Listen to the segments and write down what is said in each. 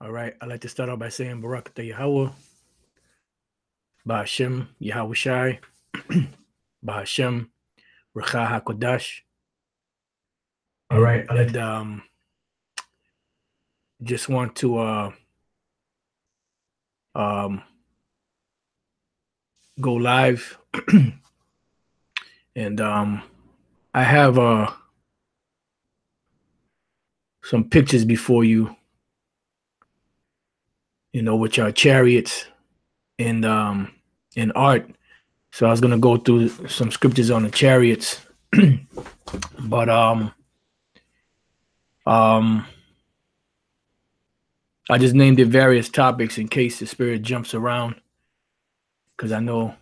All right. I'd like to start off by saying Barakatah Yahweh, Ba'ashem Yahweh Shai, Ba'ashem Recha HaKodash. All right. And just want to go live. And I have some pictures before you, which are chariots and in art. So I was gonna go through some scriptures on the chariots, but I just named it various topics in case the spirit jumps around, because I know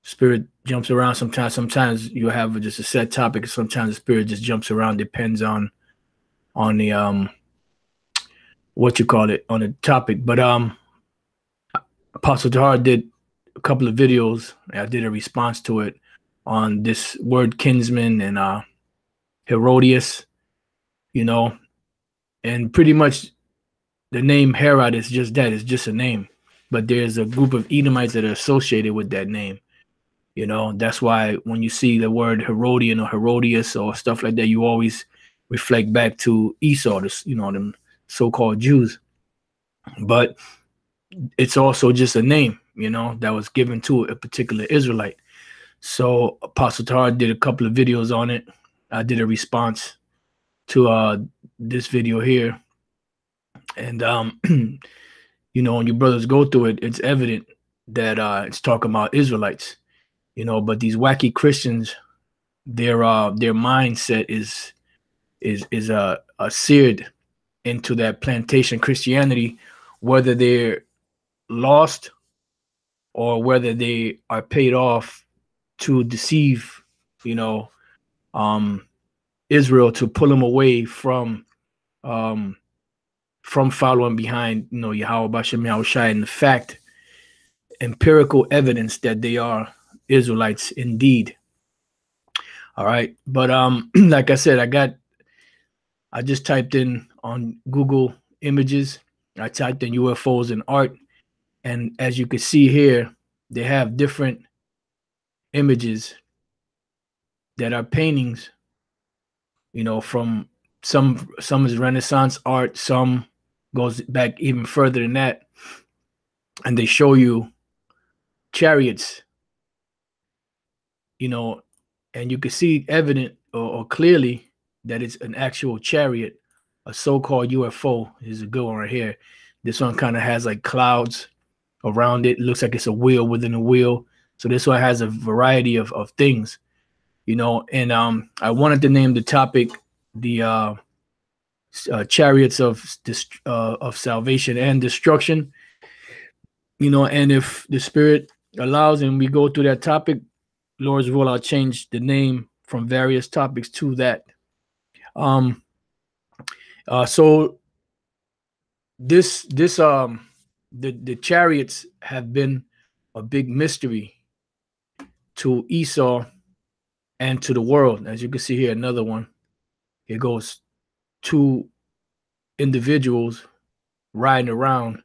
spirit jumps around sometimes. Sometimes you have just a set topic. Sometimes the spirit just jumps around. Depends on the what you call it, on the topic. But Apostle Tahar did a couple of videos. I did a response to it on this word kinsman and Herodias, and pretty much the name Herod is just that. It's just a name. But there's a group of Edomites that are associated with that name. That's why when you see the word Herodian or Herodias or stuff like that, you always reflect back to Esau, them so-called Jews. But it's also just a name, that was given to a particular Israelite. So Apostle Tahar did a couple of videos on it. I did a response to this video here. And, when your brothers go through it, it's evident that it's talking about Israelites, but these wacky Christians, their mindset is seared into that plantation Christianity, whether they're lost or whether they are paid off to deceive, Israel, to pull them away from following behind, Yahweh Bashem Yahweh Shai, and the fact, empirical evidence that they are Israelites indeed. All right. But like I said, I just typed in on Google Images, I typed in UFOs and art, and as you can see here, they have different images that are paintings, from some is Renaissance art, some goes back even further than that, and they show you chariots, and you can see evident or clearly that it's an actual chariot. A so-called UFO is a good one right here. This one kind of has like clouds around it. It looks like it's a wheel within a wheel. So this one has a variety of things, and I wanted to name the topic the chariots of salvation and destruction, and if the spirit allows and we go through that topic, Lord's will, I'll change the name from various topics to that. So the chariots have been a big mystery to Esau and to the world. As you can see here, another one. It goes two individuals riding around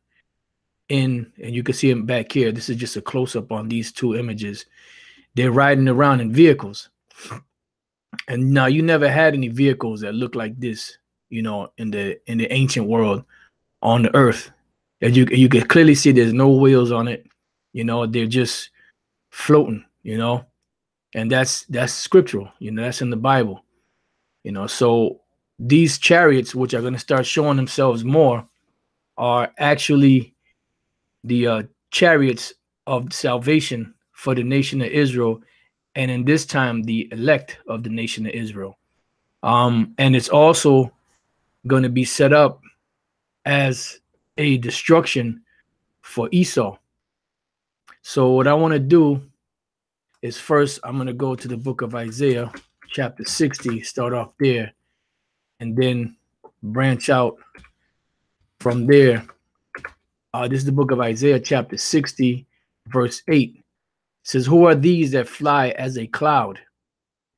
and you can see them back here. This is just a close-up on these two images. They're riding around in vehicles. And now you never had any vehicles that look like this, in the ancient world on the earth. As you can clearly see, there's no wheels on it. They're just floating, and that's scriptural, that's in the Bible. So these chariots, which are going to start showing themselves more, are actually the chariots of salvation for the nation of Israel, and in this time, the elect of the nation of Israel. And it's also going to be set up as a destruction for Esau. So what I want to do is first, I'm going to go to the book of Isaiah, chapter 60, start off there, and then branch out from there. This is the book of Isaiah, chapter 60, verse 8. It says, "Who are these that fly as a cloud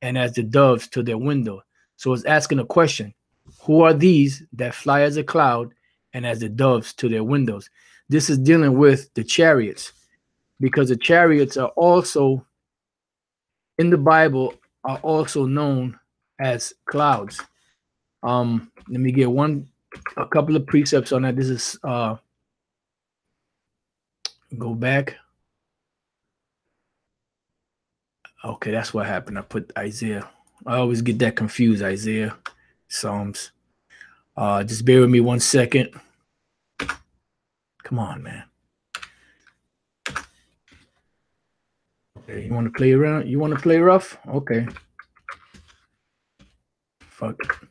and as the doves to their window?" So it's asking a question. Who are these that fly as a cloud and as the doves to their windows. This is dealing with the chariots, because the chariots are also in the Bible are also known as clouds. Let me get a couple of precepts on that. This is go back. Okay, that's what happened. I put Isaiah. I always get that confused. Isaiah, Psalms. Just bear with me 1 second. Come on, man. Okay, you want to play around? You want to play rough? Okay. Fuck.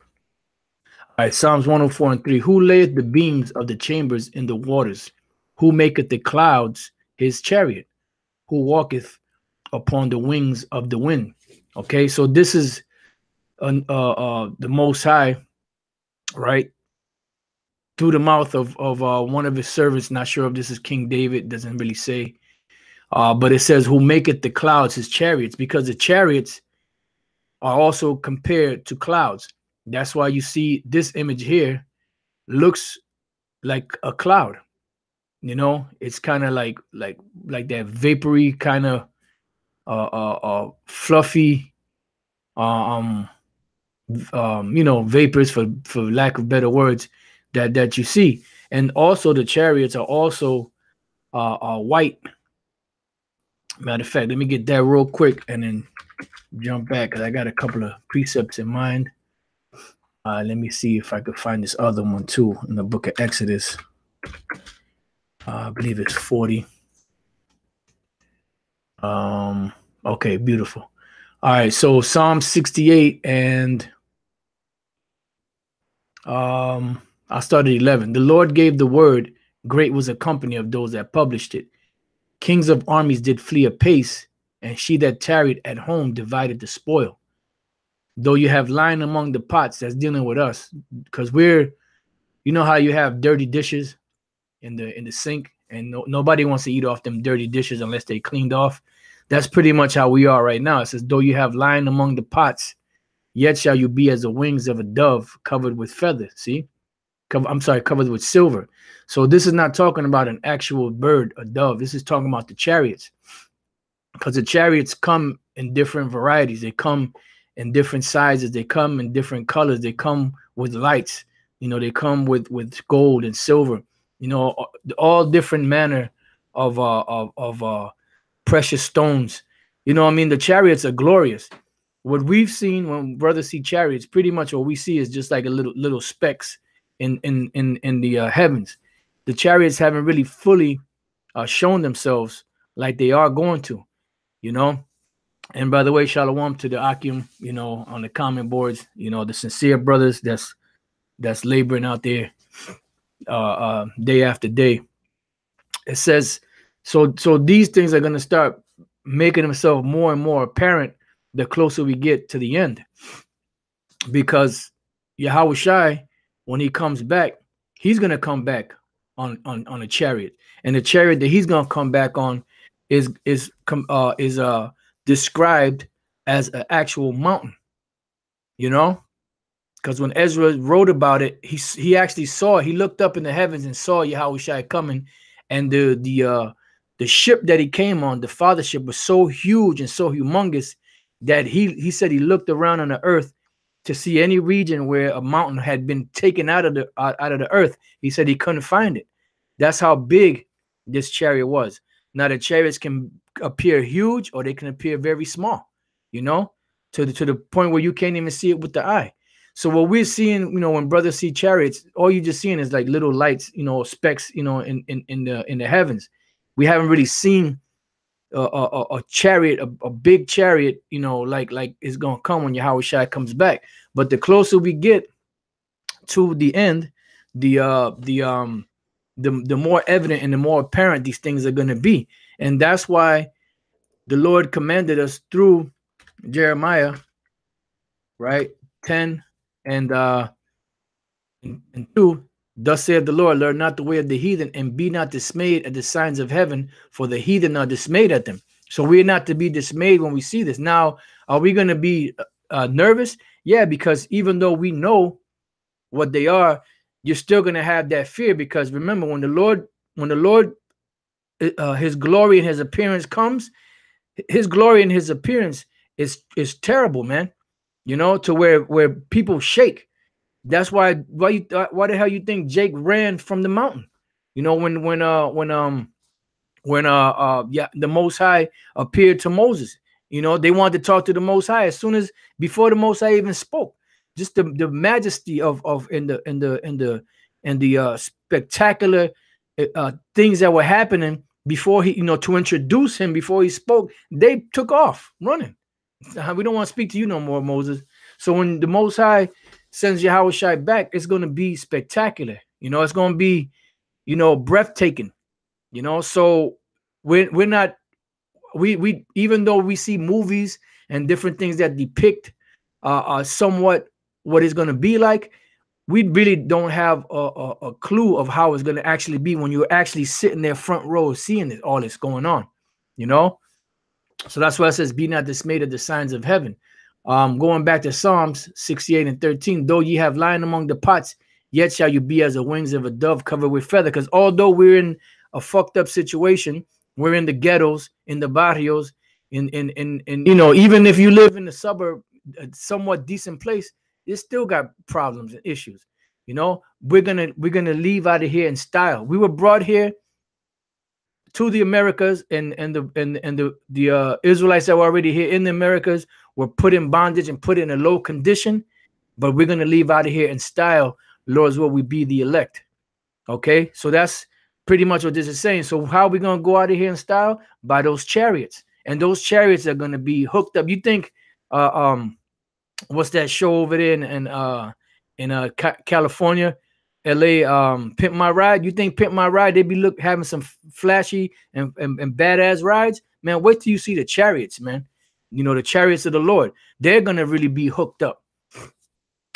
All right, Psalms 104:3. Who layeth the beams of the chambers in the waters? Who maketh the clouds his chariot? Who walketh upon the wings of the wind? Okay, so this is the Most High, right? Through the mouth of one of his servants. Not sure if this is King David. Doesn't really say. But it says, who maketh the clouds his chariots, because the chariots are also compared to clouds. That's why you see this image here looks like a cloud. You know, it's kind of like that vapory kind of fluffy you know, vapors for lack of better words that you see. And also the chariots are also white. Matter of fact, let me get that real quick and then jump back, because I got a couple of precepts in mind. Let me see if I could find this other one too in the book of Exodus. I believe it's 40. Okay, beautiful. All right, so Psalm 68, and I started 11. The Lord gave the word, great was the company of those that published it. Kings of armies did flee apace, and she that tarried at home divided the spoil. Though you have lying among the pots, that's dealing with us, because we're, you know how you have dirty dishes in the sink, and nobody wants to eat off them dirty dishes unless they cleaned off. That's pretty much how we are right now. It says, though you have lying among the pots, yet shall you be as the wings of a dove covered with feathers. See? Covered with silver. So this is not talking about an actual bird, a dove. This is talking about the chariots, because the chariots come in different varieties. They come in different sizes. They come in different colors. They come with lights. You know, they come with gold and silver. You know, all different manner of precious stones. You know what I mean? The chariots are glorious. What we've seen when brothers see chariots, pretty much what we see is just like a little specks in the heavens. The chariots haven't really fully shown themselves like they are going to, you know. And by the way, shalom to the Akim, you know, on the comment boards, you know, the sincere brothers that's laboring out there day after day. It says, so these things are going to start making themselves more and more apparent the closer we get to the end, because Yahweh Shai, when he comes back, he's going to come back on a chariot, and the chariot that he's going to come back on is described as an actual mountain, you know, because when Ezra wrote about it, he actually saw, he looked up in the heavens and saw Yahweh Shai coming, and the ship that he came on, the father ship, was so huge and so humongous that he said he looked around on the earth to see any region where a mountain had been taken out of the earth. He said he couldn't find it. That's how big this chariot was. Now the chariots can appear huge or they can appear very small, you know, to the point where you can't even see it with the eye. So what we're seeing, you know, when brothers see chariots, all you're just seeing is like little lights, you know, specks, you know, in the heavens. We haven't really seen a chariot, a big chariot, you know, like it's gonna come when Yahweh Shai comes back. But the closer we get to the end, the more evident and the more apparent these things are gonna be. And that's why the Lord commanded us through Jeremiah, right? 10 and 2. Thus saith the Lord, learn not the way of the heathen, and be not dismayed at the signs of heaven, for the heathen are dismayed at them. So we're not to be dismayed when we see this. Now, are we going to be nervous? Yeah, because even though we know what they are, you're still going to have that fear, because remember, when the Lord, his glory and his appearance comes, his glory and his appearance is terrible, man. You know, to where people shake. That's why why the hell you think Jake ran from the mountain? You know, when the Most High appeared to Moses. You know, they wanted to talk to the Most High as soon as before the Most High even spoke. Just the majesty of the spectacular things that were happening before he, you know, to introduce him before he spoke. They took off running. We don't want to speak to you no more, Moses. So when the Most High sends Yahweh Shai back, it's going to be spectacular. You know, it's going to be, you know, breathtaking. You know, so we're not, we even though we see movies and different things that depict somewhat what it's going to be like, we really don't have a clue of how it's going to actually be when you're actually sitting there front row seeing it, all this going on, you know. So that's why it says, be not dismayed at the signs of heaven. Going back to Psalms 68 and 13, though ye have lion among the pots, yet shall you be as the wings of a dove covered with feather. Because although we're in a fucked up situation, we're in the ghettos, in the barrios, in you know, even if you live in the suburb, a somewhat decent place, you still got problems and issues. You know, we're gonna leave out of here in style. We were brought here to the Americas, and the Israelites that were already here in the Americas were put in bondage and put in a low condition, but we're going to leave out of here in style. Lord's will we be the elect. Okay, so that's pretty much what this is saying. So how are we going to go out of here in style? By those chariots, and those chariots are going to be hooked up. You think what's that show over there in California, LA, Pimp My Ride? You think Pimp My Ride, they be having some flashy and badass rides? Man, wait till you see the chariots, man. You know, the chariots of the Lord. They're going to really be hooked up.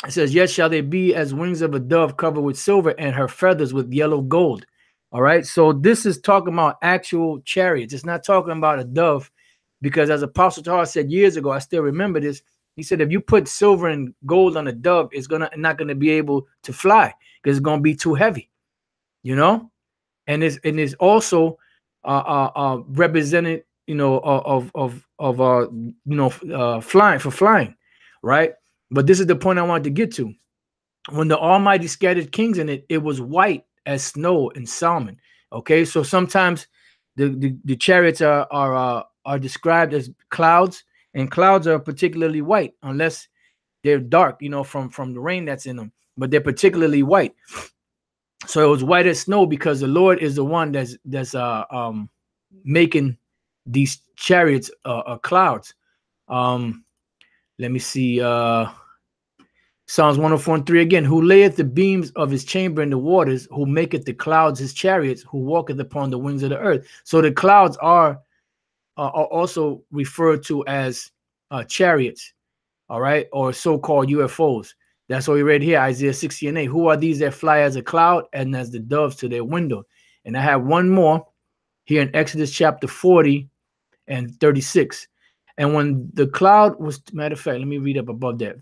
It says, yet shall they be as wings of a dove covered with silver, and her feathers with yellow gold. All right. So this is talking about actual chariots. It's not talking about a dove, because as Apostle Tar said years ago, I still remember this. He said, if you put silver and gold on a dove, it's not gonna be able to fly, because it's gonna be too heavy, you know. And it's also represented, you know, flying, right? But this is the point I wanted to get to. When the Almighty scattered kings in it, it was white as snow and salmon. Okay, so sometimes the chariots are described as clouds, and clouds are particularly white unless they're dark, you know, from the rain that's in them. But they're particularly white. So it was white as snow because the Lord is the one that's making these chariots clouds. Let me see. Psalms 104:3 again. Who layeth the beams of his chamber in the waters, who maketh the clouds his chariots, who walketh upon the wings of the earth. So the clouds are also referred to as chariots, all right, or so-called UFOs. That's what we read here, Isaiah 60:8. Who are these that fly as a cloud and as the doves to their window? And I have one more here in Exodus chapter 40 and 36. And when the cloud was, matter of fact, let me read up above that.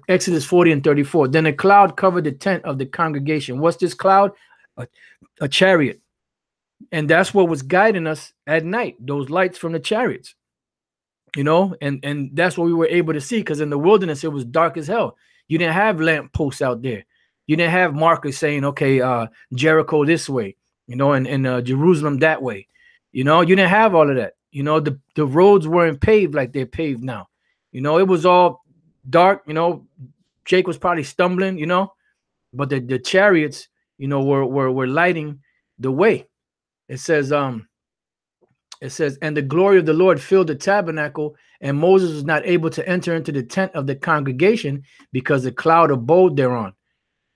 Exodus 40 and 34. Then a cloud covered the tent of the congregation. What's this cloud? A chariot. And that's what was guiding us at night, those lights from the chariots. You know, and that's what we were able to see, because in the wilderness, it was dark as hell. You didn't have lamp posts out there. You didn't have markers saying, okay, Jericho this way, you know, and Jerusalem that way. You know, you didn't have all of that. You know, the roads weren't paved like they're paved now. You know, it was all dark. You know, Jake was probably stumbling, you know, but the chariots, you know, were lighting the way. It says, and the glory of the Lord filled the tabernacle, and Moses was not able to enter into the tent of the congregation because the cloud abode thereon.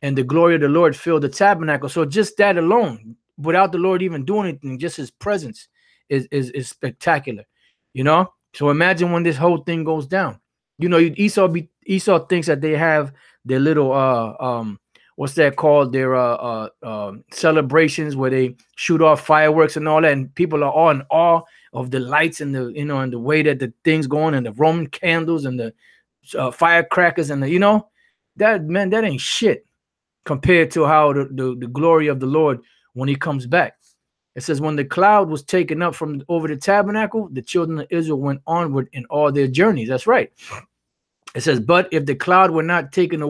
And the glory of the Lord filled the tabernacle. So just that alone, without the Lord even doing anything, just his presence is spectacular, you know? So imagine when this whole thing goes down. You know, Esau thinks that they have their little what's that called? Their celebrations where they shoot off fireworks and all that, and people are all in awe of the lights and the, you know, and the way that the things going, and the Roman candles and the firecrackers and the, you know, that, man, that ain't shit. compared to how the glory of the Lord when he comes back. It says, when the cloud was taken up from over the tabernacle, the children of Israel went onward in all their journeys. That's right. It says, but if the cloud were not taken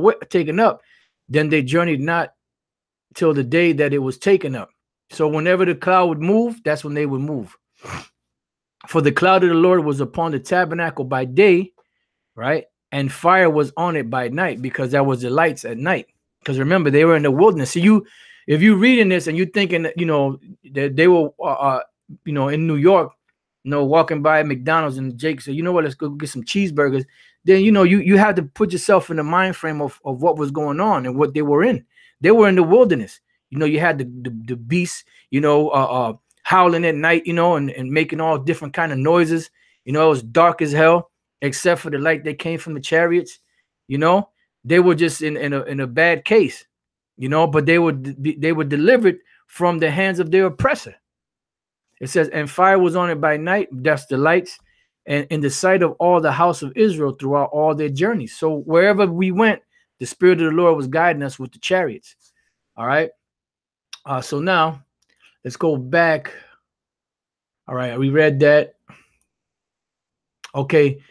up, then they journeyed not till the day that it was taken up. So whenever the cloud would move, that's when they would move. For the cloud of the Lord was upon the tabernacle by day, right? And fire was on it by night, because that was the lights at night. Because remember, they were in the wilderness. So if you reading this and you thinking that, that they were, in New York, walking by McDonald's, and Jake said, you know what, let's go get some cheeseburgers. Then, you have to put yourself in the mind frame of what was going on and what they were in. They were in the wilderness. You had the beasts, howling at night, and making all different kind of noises. It was dark as hell, except for the light that came from the chariots. They were just in a bad case, but they were delivered from the hands of their oppressor. It says, and fire was on it by night, that's the lights, and in the sight of all the house of Israel throughout all their journeys. So wherever we went, the Spirit of the Lord was guiding us with the chariots. All right. So now let's go back. All right. We read that. Okay.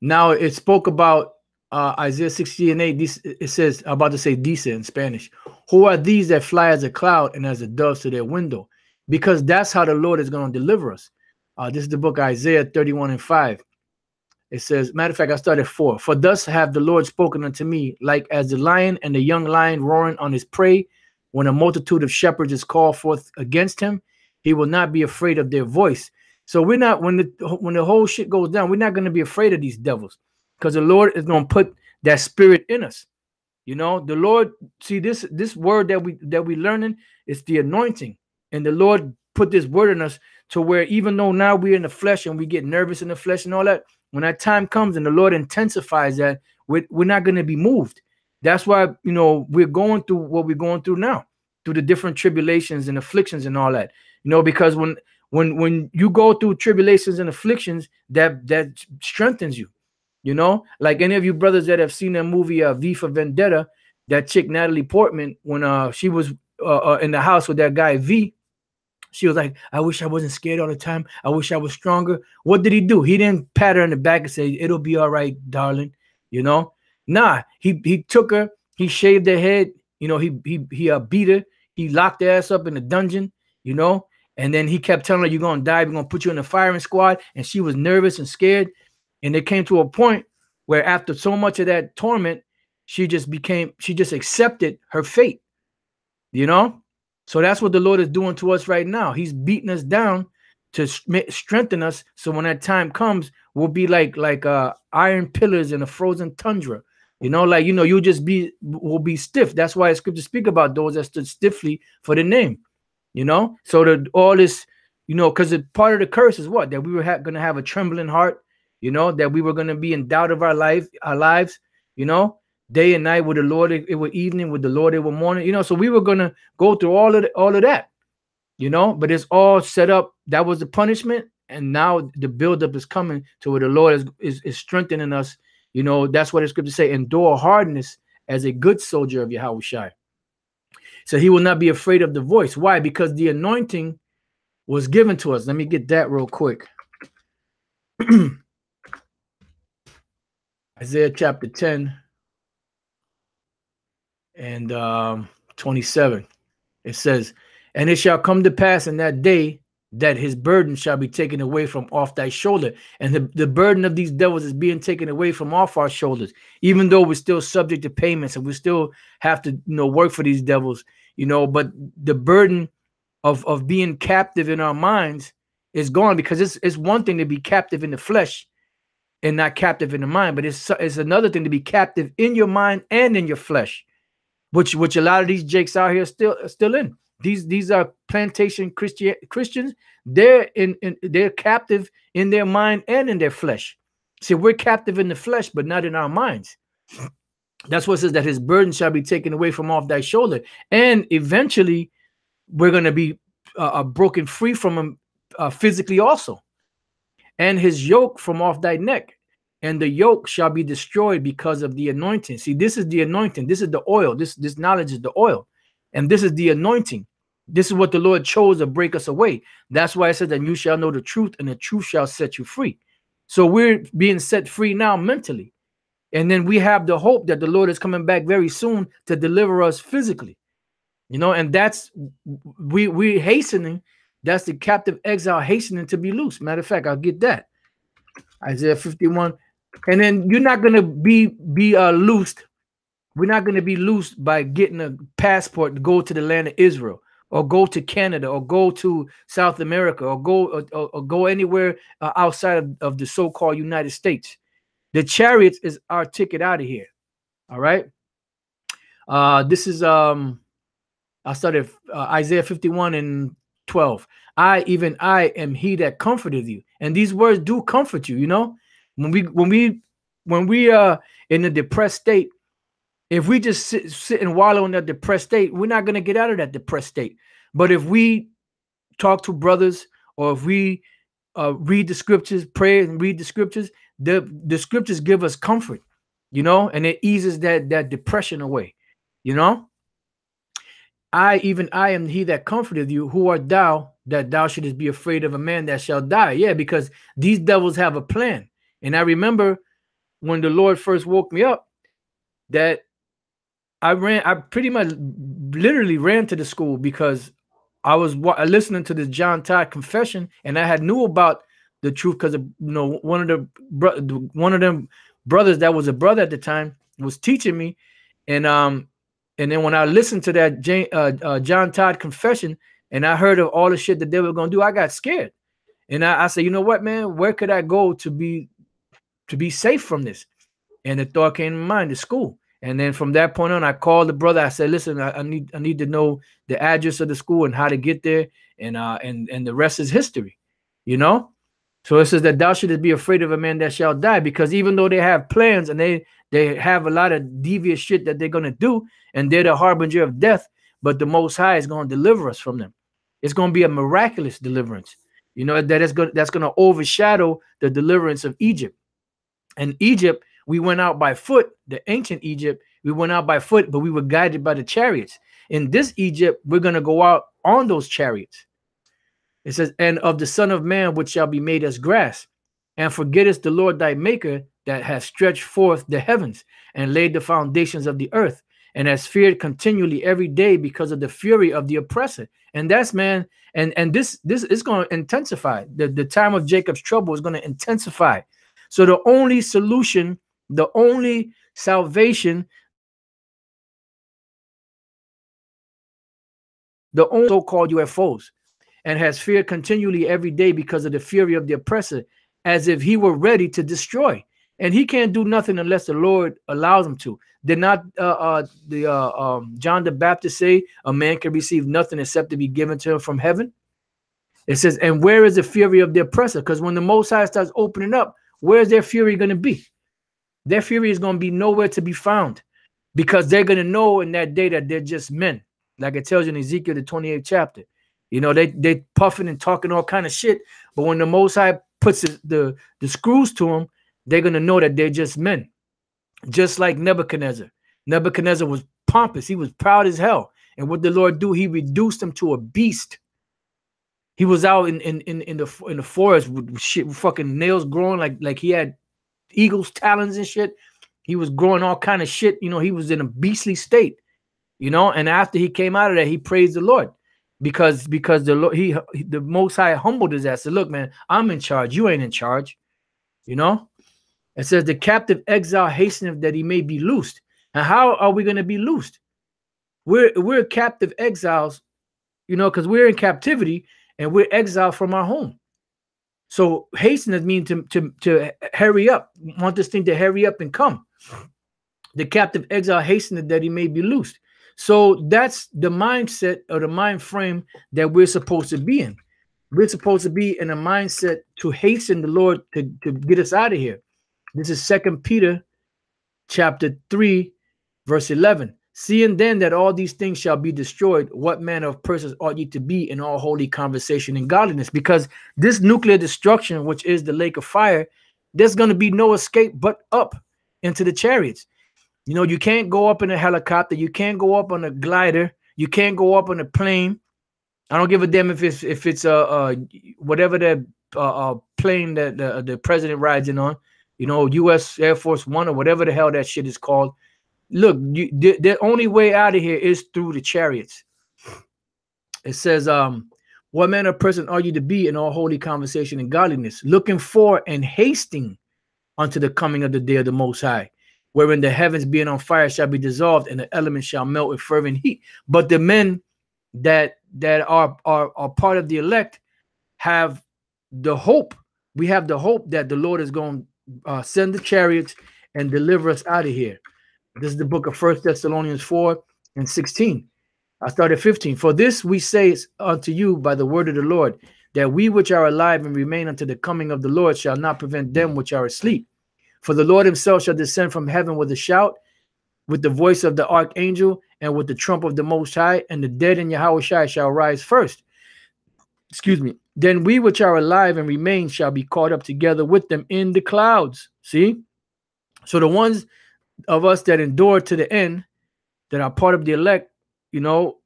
Now it spoke about Isaiah 60:8. It says, I'm about to say dice in Spanish. Who are these that fly as a cloud and as a dove to their window? Because that's how the Lord is going to deliver us. This is the book Isaiah 31:5. It says, matter of fact, I started 4. For thus have the Lord spoken unto me, like as the lion and the young lion roaring on his prey, when a multitude of shepherds is called forth against him, he will not be afraid of their voice. So we're not, when the whole shit goes down, we're not going to be afraid of these devils, because the Lord is going to put that spirit in us. The Lord, see, this word that we learning is the anointing, and the Lord put this word in us to where, even though now we're in the flesh and we get nervous in the flesh and all that, when that time comes and the Lord intensifies that, we're not going to be moved. That's why, we're going through what we're going through now, through the different tribulations and afflictions and all that, because when you go through tribulations and afflictions, that strengthens you, like any of you brothers that have seen that movie, V for Vendetta, that chick, Natalie Portman, when she was in the house with that guy, V, she was like, I wish I wasn't scared all the time. I wish I was stronger. What did he do? He didn't pat her in the back and say, it'll be all right, darling. Nah, he took her, he shaved her head, he beat her, he locked her ass up in the dungeon, and then he kept telling her, you're gonna die, we're gonna put you in the firing squad. And she was nervous and scared. And it came to a point where after so much of that torment, she just accepted her fate, So that's what the Lord is doing to us right now. He's beating us down to strengthen us. So when that time comes, we'll be like iron pillars in a frozen tundra. We'll be stiff. That's why scripture speak about those that stood stiffly for the name. So all this, because part of the curse is what? That we were going to have a trembling heart, that we were going to be in doubt of our lives, day and night with the Lord, it was evening, with the Lord, it was morning, so we were going to go through all of that, but it's all set up. That was the punishment. And now the buildup is coming to where the Lord is strengthening us. That's what the scripture say, endure hardness as a good soldier of Yahushua. So he will not be afraid of the voice. Why? Because the anointing was given to us. Let me get that real quick. Isaiah chapter 10 and 27. It says, and it shall come to pass in that day that his burden shall be taken away from off thy shoulder. And the burden of these devils is being taken away from off our shoulders, even though we're still subject to payments and we still have to, work for these devils, but the burden of being captive in our minds is gone, because it's one thing to be captive in the flesh and not captive in the mind, but it's another thing to be captive in your mind and in your flesh, which a lot of these jakes out here still in. These are plantation Christians. They're captive in their mind and in their flesh. See, we're captive in the flesh, but not in our minds. That's what it says, that his burden shall be taken away from off thy shoulder. And eventually we're going to be broken free from him physically also. And his yoke from off thy neck. and the yoke shall be destroyed because of the anointing. See, this is the anointing. This is the oil. This knowledge is the oil. And this is the anointing. This is what the Lord chose to break us away. That's why I said that you shall know the truth, and the truth shall set you free. So we're being set free now mentally. And then we have the hope that the Lord is coming back very soon to deliver us physically. And that's we're hastening. That's the captive exile hastening to be loose. Matter of fact, I'll get that. Isaiah 51. And then you're not gonna be loosed. We're not gonna be loosed by getting a passport to go to the land of Israel, or go to Canada, or go to South America, or go anywhere outside of the so-called United States. The chariots is our ticket out of here. All right. This is I started Isaiah 51 and 12. I am he that comforted you. And these words do comfort you. When we are in a depressed state, if we just sit and wallow in that depressed state, we're not going to get out of that depressed state. But if we talk to brothers, or if we read the scriptures, pray and read the scriptures, the scriptures give us comfort, and it eases that depression away. I am he that comforted you. Who art thou, that thou shouldest be afraid of a man that shall die? Yeah, because these devils have a plan. And I remember when the Lord first woke me up, that I pretty much literally ran to the school, because I was listening to this John Todd confession, and I had knew about the truth because one of them brothers that was a brother at the time was teaching me, and then when I listened to that John Todd confession, and I heard of all the shit that they were gonna do, I got scared, and I said, you know what, man, where could I go to be safe from this? And the thought came to mind, the school. And then from that point on, I called the brother. I said, listen, I need to know the address of the school and how to get there, and the rest is history, So it says that thou shouldest be afraid of a man that shall die, because even though they have plans and they have a lot of devious shit that they're gonna do, and they're the harbinger of death, but the Most High is gonna deliver us from them. It's gonna be a miraculous deliverance, that's gonna overshadow the deliverance of Egypt. And Egypt, we went out by foot. The ancient Egypt, we went out by foot, but we were guided by the chariots. In this Egypt, we're going to go out on those chariots. It says, and of the Son of Man, which shall be made as grass, and forgettest the Lord thy maker, that has stretched forth the heavens and laid the foundations of the earth, and has feared continually every day because of the fury of the oppressor. And that's, man, and this is going to intensify. The time of Jacob's trouble is going to intensify. So the only solution, the only salvation, the only so-called UFOs, and has feared continually every day because of the fury of the oppressor, as if he were ready to destroy. And he can't do nothing unless the Lord allows him to. Did not John the Baptist say a man can receive nothing except to be given to him from heaven? It says, and where is the fury of the oppressor? Because when the Most High starts opening up, where's their fury going to be? Their fury is going to be nowhere to be found, because they're going to know in that day that they're just men. Like it tells you in Ezekiel, the 28th chapter. They puffing and talking all kind of shit. But when the Most High puts the screws to them, they're going to know that they're just men. Just like Nebuchadnezzar. Nebuchadnezzar was pompous. He was proud as hell. And what the Lord do? He reduced him to a beast. He was out in the forest with shit, fucking nails growing like he had eagle's talons and shit. He was growing all kind of shit. He was in a beastly state. And after he came out of that, he praised the Lord, because the Lord, the Most High humbled his ass. Said, look, man, I'm in charge. You ain't in charge. It says the captive exile hasteneth that he may be loosed. And how are we going to be loosed? We're captive exiles, because we're in captivity. And we're exiled from our home. So hasten means to hurry up. Want this thing to hurry up and come. The captive exile hasteneth that he may be loosed. So that's the mindset or the mind frame that we're supposed to be in. We're supposed to be in a mindset to hasten the Lord to get us out of here. This is 2 Peter chapter 3, verse 11. Seeing then that all these things shall be destroyed, what manner of persons ought ye to be in all holy conversation and godliness? Because this nuclear destruction, which is the lake of fire, There's going to be no escape but up into the chariots. You know, you can't go up in a helicopter. You can't go up on a glider. You can't go up on a plane. I don't give a damn if it's whatever the plane that the president rides in on, you know, U.S. Air Force One or whatever the hell that shit is called. Look, the only way out of here is through the chariots. It says, what manner of person are you to be in all holy conversation and godliness, looking for and hasting unto the coming of the day of the Most High, wherein the heavens being on fire shall be dissolved and the elements shall melt with fervent heat. But the men that are part of the elect have the hope. We have the hope that the Lord is going to send the chariots and deliver us out of here. This is the book of 1 Thessalonians 4:16. I started 15. For this we say unto you by the word of the Lord, that we which are alive and remain unto the coming of the Lord shall not prevent them which are asleep. For the Lord himself shall descend from heaven with a shout, with the voice of the archangel, and with the trump of the Most High, and the dead in Yahushua shall rise first. Excuse me. Then we which are alive and remain shall be caught up together with them in the clouds. See? So the ones of us that endure to the end, that are part of the elect, you know,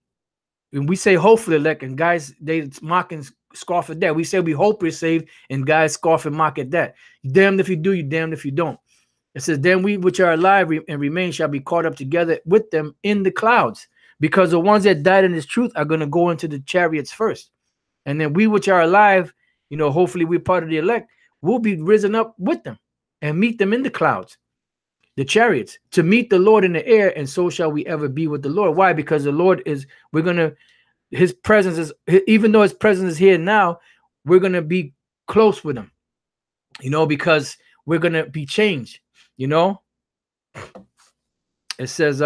and we say hopefully elect, and guys, they mock and scoff at that. We say we hope we're saved, and guys scoff and mock at that. You're damned if you do, you're damned if you don't. It says, then we which are alive and remain shall be caught up together with them in the clouds, because the ones that died in this truth are going to go into the chariots first. And then we which are alive, you know, hopefully we're part of the elect, will be risen up with them and meet them in the clouds, the chariots, to meet the Lord in the air, and so shall we ever be with the Lord. Why? Because the Lord is, his presence is, even though his presence is here now, we're going to be close with him, you know, because we're going to be changed, you know. It says,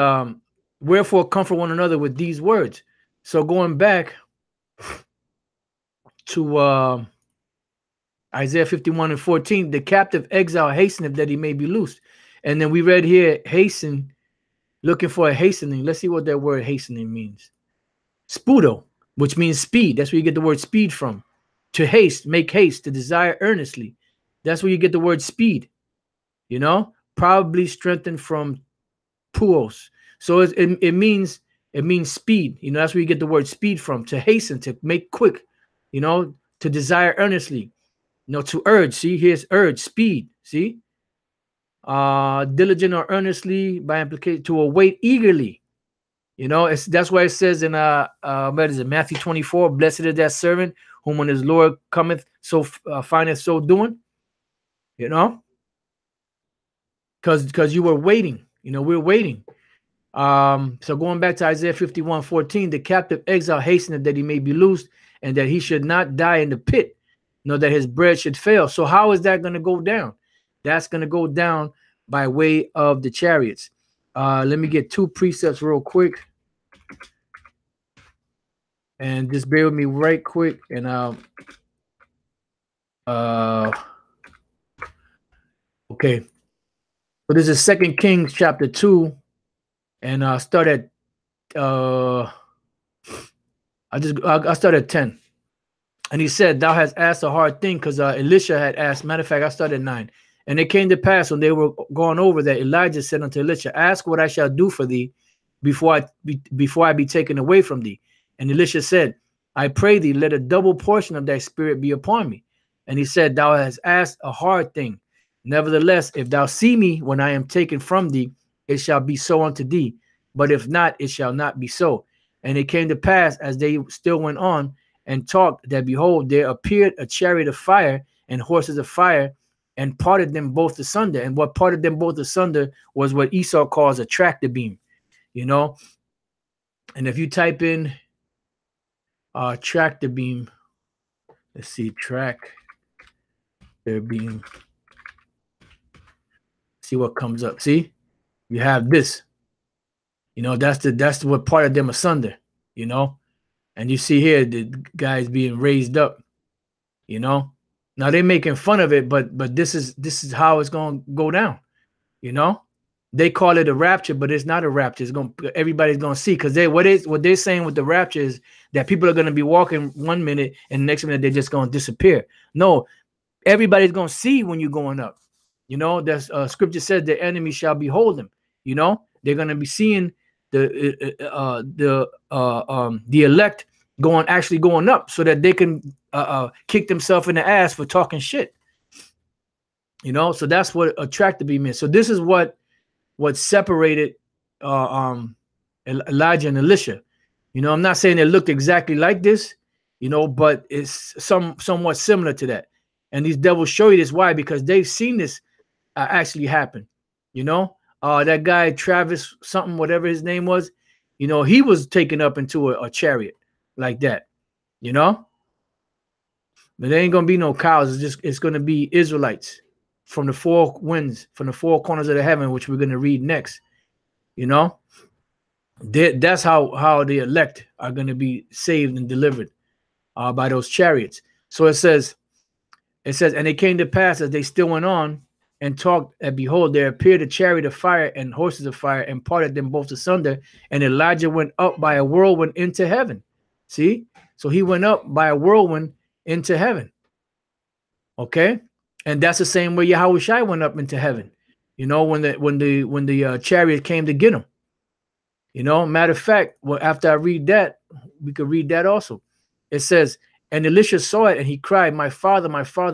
wherefore comfort one another with these words. So going back to Isaiah 51:14, the captive exile hasteneth that he may be loosed. And then we read here, hasten, looking for a hastening. Let's see what that word hastening means. Spudo, which means speed. That's where you get the word speed from. To haste, make haste, to desire earnestly. That's where you get the word speed, you know, probably strengthened from puos. So it means speed. You know, that's where you get the word speed from, to hasten, to make quick, you know, to desire earnestly, you know, to urge. See, here's urge, speed. See, diligent or earnestly, by implication, to await eagerly. You know, that's why it says in what is it, Matthew 24, blessed is that servant whom when his Lord cometh, so findeth so doing. You know, because you were waiting. You know, we're waiting. So going back to Isaiah 51:14, the captive exile hasteneth that he may be loosed, and that he should not die in the pit, nor that his bread should fail. So how is that going to go down? That's going to go down by way of the chariots. Let me get two precepts real quick. And just bear with me right quick. And okay. So this is 2 Kings chapter 2. And I start at I start at 10. And he said, thou hast asked a hard thing, because Elisha had asked. Matter of fact, I started at 9. And it came to pass when they were going over that Elijah said unto Elisha, ask what I shall do for thee before I be taken away from thee. And Elisha said, I pray thee, let a double portion of thy spirit be upon me. And he said, thou hast asked a hard thing. Nevertheless, if thou see me when I am taken from thee, it shall be so unto thee. But if not, it shall not be so. And it came to pass, as they still went on and talked, that behold, there appeared a chariot of fire and horses of fire, and parted them both asunder. And what parted them both asunder was what Esau calls a tractor beam, you know. And if you type in tractor beam, let's see, tractor beam, see what comes up. See, you have this, you know, that's what parted them asunder, you know. And you see here the guys being raised up, you know. Now they're making fun of it, but this is how it's going to go down, you know. They call it a rapture, but it's not a rapture. Everybody's going to see, because what they're saying with the rapture is that people are going to be walking one minute and the next minute they're just going to disappear. No, everybody's going to see when you're going up. You know, that's scripture says the enemy shall behold him. You know, they're gonna be seeing the elect actually going up, so that they can kick themselves in the ass for talking shit. You know, so that's what attracted me. So this is what separated Elijah and Elisha. You know, I'm not saying it looked exactly like this, you know, but it's somewhat similar to that. And these devils show you this. Why? Because they've seen this actually happen. You know, that guy Travis something, whatever his name was, you know, he was taken up into a chariot like that. You know, but there ain't gonna be no cows. It's gonna be Israelites from the four winds, from the four corners of the heaven, which we're gonna read next. You know, that's how the elect are gonna be saved and delivered by those chariots. So it says, and it came to pass as they still went on and talked, and behold, there appeared a chariot of fire and horses of fire, and parted them both asunder. And Elijah went up by a whirlwind into heaven. See, so he went up by a whirlwind into heaven. Okay, and that's the same way Yahushua went up into heaven. You know, when the chariot came to get him. You know, matter of fact, well, after I read that, we could read that also. It says, and Elisha saw it, and he cried, my father,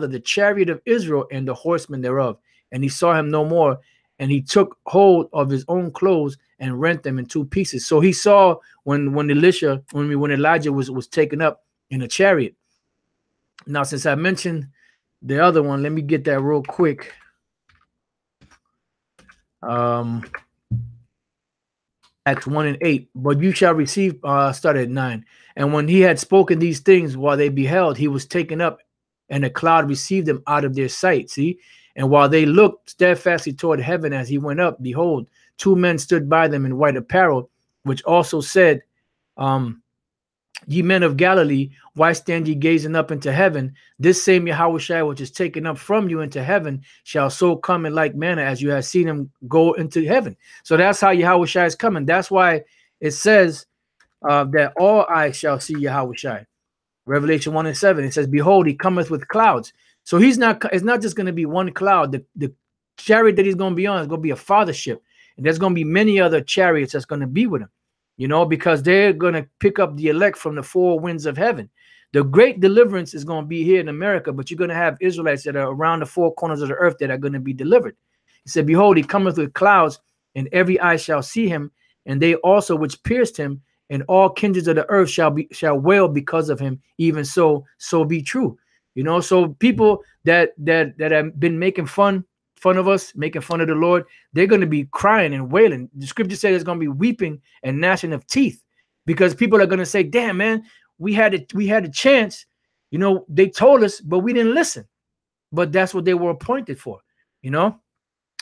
the chariot of Israel and the horsemen thereof. And he saw him no more, and he took hold of his own clothes and rent them in two pieces. So he saw when Elijah was taken up in a chariot. Now, since I mentioned the other one, let me get that real quick. Acts 1:8, but you shall receive, start at 9. And when he had spoken these things, while they beheld, he was taken up, and a cloud received him out of their sight. See, and while they looked steadfastly toward heaven as he went up, behold, two men stood by them in white apparel, which also said, ye men of Galilee, why stand ye gazing up into heaven? This same Yahushua which is taken up from you into heaven shall so come in like manner as you have seen him go into heaven. So that's how Yahushua is coming. That's why it says that all eyes shall see Yahushua. Revelation 1:7, it says, behold, he cometh with clouds. So it's not just going to be one cloud. The chariot that he's going to be on is going to be a fathership. And there's going to be many other chariots that's going to be with him. You know, because they're going to pick up the elect from the four winds of heaven. The great deliverance is going to be here in America, but you're going to have Israelites that are around the four corners of the earth that are going to be delivered. He said, behold, he cometh with clouds, and every eye shall see him, and they also which pierced him, and all kindreds of the earth shall wail because of him. Even so be true. You know, so people that have been making fun of us, making fun of the Lord, they're going to be crying and wailing. The scripture says there's going to be weeping and gnashing of teeth, because people are going to say, damn, man, we had a chance. You know, they told us, but we didn't listen. But that's what they were appointed for. You know,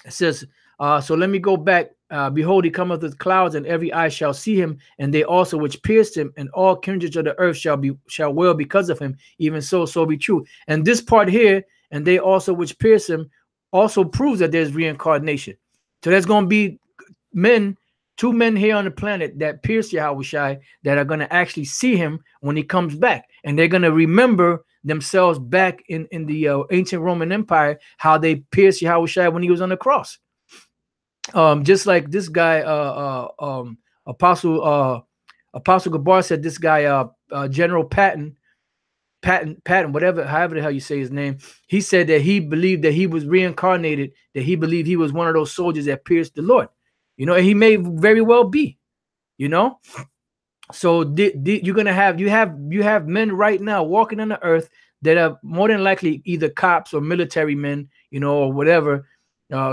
it says, so let me go back. Behold, he cometh with clouds, and every eye shall see him, and they also which pierced him, and all kindreds of the earth shall wail because of him. Even so be true. And this part here, and they also which pierced him, also proves that there's reincarnation. So there's going to be two men here on the planet that pierce Yahushua that are going to actually see him when he comes back. And they're going to remember themselves back in the ancient Roman Empire, how they pierced Yahushua when he was on the cross. Just like this guy, Apostle Gabar said, this guy, General Patton, whatever, however the hell you say his name, he said that he believed that he was reincarnated, that he believed he was one of those soldiers that pierced the Lord, you know, and he may very well be, you know. So you're gonna have you have men right now walking on the earth that are more than likely either cops or military men, you know, or whatever,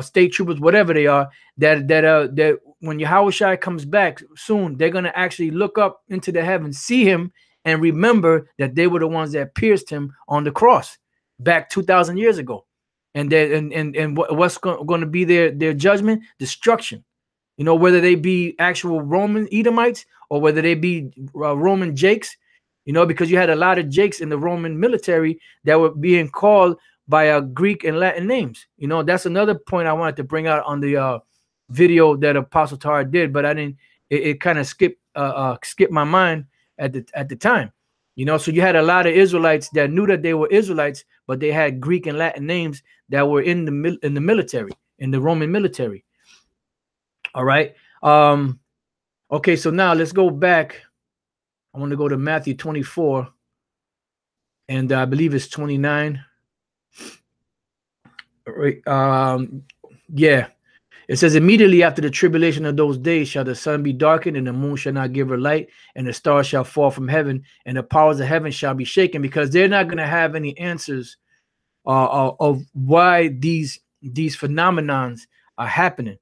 state troopers, whatever they are, that when Yahushua comes back soon, they're gonna actually look up into the heavens, see him, and remember that they were the ones that pierced him on the cross back 2,000 years ago. And what's going to be their judgment? Destruction. You know, whether they be actual Roman Edomites or whether they be Roman Jakes, you know, because you had a lot of Jakes in the Roman military that were being called by Greek and Latin names. You know, that's another point I wanted to bring out on the video that Apostle Tara did, but I didn't. It kind of skipped my mind at the time, You know, so you had a lot of Israelites that knew that they were Israelites, but they had Greek and Latin names that were in the military, in the Roman military. All right. Okay, so now let's go back. I want to go to Matthew 24, and I believe it's 29. Right. Yeah. It says, immediately after the tribulation of those days shall the sun be darkened, and the moon shall not give her light, and the stars shall fall from heaven, and the powers of heaven shall be shaken, because they're not going to have any answers of why these phenomenons are happening.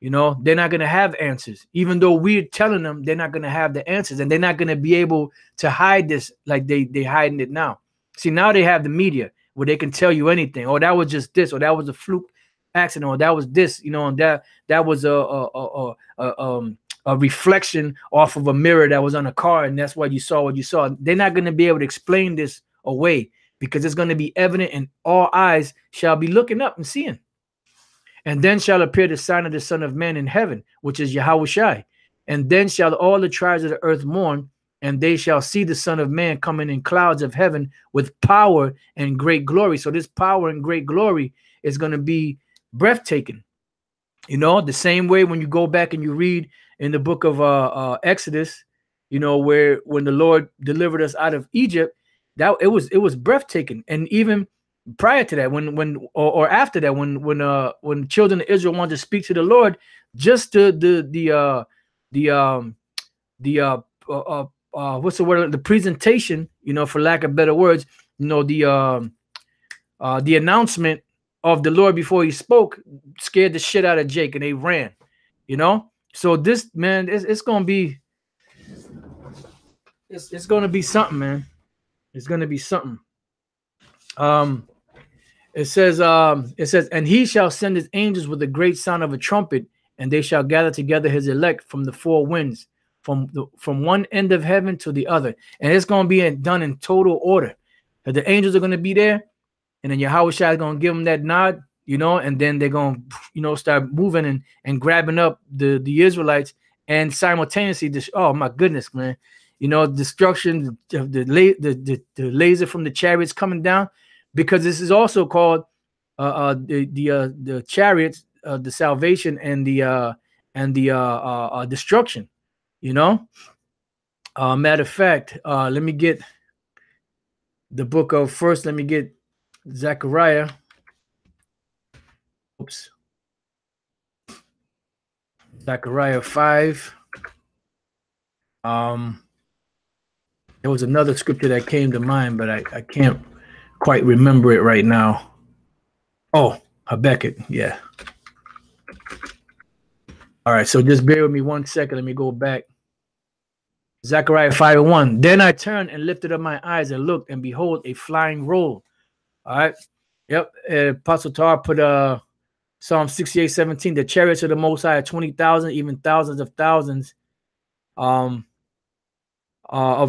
You know, they're not going to have answers. Even though we're telling them, they're not going to have the answers, and they're not going to be able to hide this like they hiding it now. See, now they have the media where they can tell you anything. Oh, that was just this, or that was a fluke accident, or that was this, you know, and that was a reflection off of a mirror that was on a car, and that's why you saw what you saw. They're not going to be able to explain this away, because it's going to be evident, and all eyes shall be looking up and seeing. And then shall appear the sign of the Son of Man in heaven, which is Yahushai. And then shall all the tribes of the earth mourn, and they shall see the Son of Man coming in clouds of heaven with power and great glory. So this power and great glory is going to be breathtaking. You know, the same way when you go back and you read in the book of Exodus, you know, where when the Lord delivered us out of Egypt, that it was breathtaking. And even prior to that, when after that, when children of Israel wanted to speak to the Lord, just the what's the word? The presentation, you know, for lack of better words, you know, the announcement of the Lord before he spoke scared the shit out of Jake, and they ran, you know. So this, man, it's gonna be something, man. It's gonna be something. It says, and he shall send his angels with a great sound of a trumpet, and they shall gather together his elect from the four winds, from one end of heaven to the other. And it's going to be done in total order. The angels are going to be there, and then Yahushua is going to give them that nod, you know, and then they're going to, you know, start moving and grabbing up the Israelites, and simultaneously, oh my goodness, man, you know, destruction of the laser from the chariots coming down, because this is also called the chariots, the salvation and the destruction, you know. Matter of fact, let me get the book of first. Let me get Zechariah. Oops. Zechariah 5. There was another scripture that came to mind, but I can't quite remember it right now. Oh, Habakkuk, yeah. All right, so just bear with me 1 second. Let me go back. Zechariah 5:1. Then I turned and lifted up my eyes and looked, and behold, a flying roll. All right. Yep. Apostle Tar put Psalm 68:17. The chariots of the Most High are 20,000, even thousands of thousands of